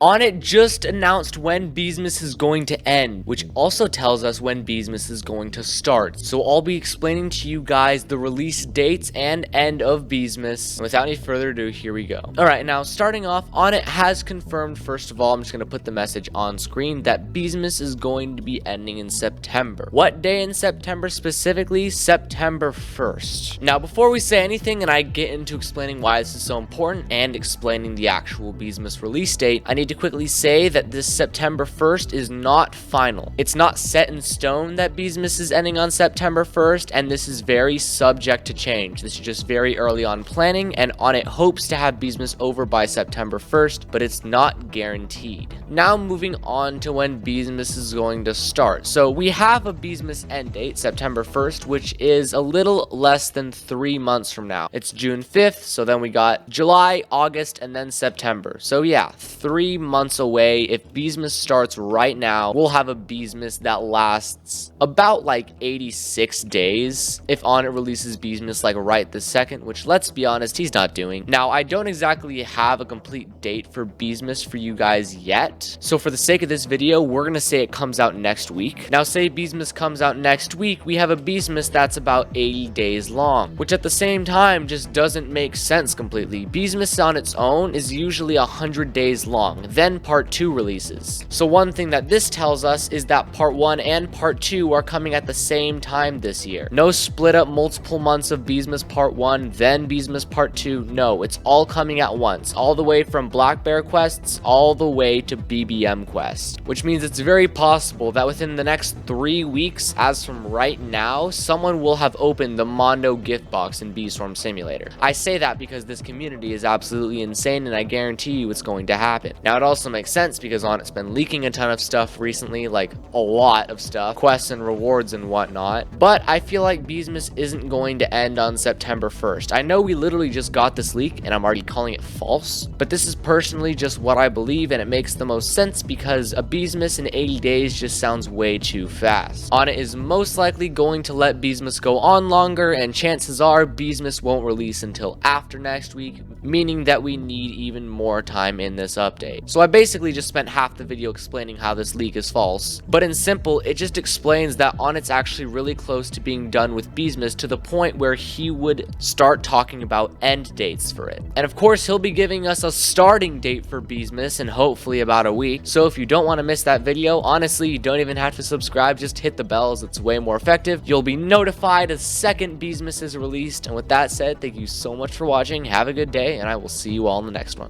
Onett just announced when Beesmas is going to end, which also tells us when Beesmas is going to start. So I'll be explaining to you guys the release dates and end of Beesmas. And without any further ado, here we go. Alright, now starting off, Onett has confirmed, first of all, I'm just going to put the message on screen, that Beesmas is going to be ending in September. What day in September specifically? September 1st. Now, before we say anything and I get into explaining why this is so important and explaining the actual Beesmas release date, I need to quickly say that this September 1st is not final. It's not set in stone that Beesmas is ending on September 1st, and this is very subject to change. This is just very early on planning, and Onett hopes to have Beesmas over by September 1st, but it's not guaranteed. Now moving on to when Beesmas is going to start. So we have a Beesmas end date, September 1st, which is a little less than 3 months from now. It's June 5th, so then we got July, August, and then September. So yeah, 3 months away. If Beesmas starts right now, we'll have a Beesmas that lasts about like 86 days if Onett releases Beesmas like right this second, which, let's be honest, he's not doing. Now, I don't exactly have a complete date for Beesmas for you guys yet, so for the sake of this video, we're gonna say it comes out next week. Now, say Beesmas comes out next week, we have a Beesmas that's about 80 days long, which at the same time just doesn't make sense completely. Beesmas on its own is usually 100 days long. Then part 2 releases. So one thing that this tells us is that part 1 and part 2 are coming at the same time this year. No split up multiple months of Beesmas part 1, then Beesmas part 2. No, it's all coming at once, all the way from Black Bear quests all the way to BBM quest, which means it's very possible that within the next 3 weeks, as from right now, someone will have opened the Mondo gift box in Beestorm Simulator. I say that because this community is absolutely insane, and I guarantee you it's going to happen. Now, it also makes sense because Onett's been leaking a ton of stuff recently, like a lot of stuff, quests and rewards and whatnot, but I feel like Beesmas isn't going to end on September 1st. I know we literally just got this leak and I'm already calling it false, but this is personally just what I believe, and it makes the most sense because a Beesmas in 80 days just sounds way too fast. Onett is most likely going to let Beesmas go on longer, and chances are Beesmas won't release until after next week, meaning that we need even more time in this update. So I basically just spent half the video explaining how this leak is false, but in simple, it just explains that Onett's actually really close to being done with Beesmas, to the point where he would start talking about end dates for it. And of course, he'll be giving us a starting date for Beesmas in hopefully about a week. So if you don't want to miss that video, honestly, you don't even have to subscribe, just hit the bells. It's way more effective. You'll be notified as second Beesmas is released. And with that said, thank you so much for watching. Have a good day, and I will see you all in the next one.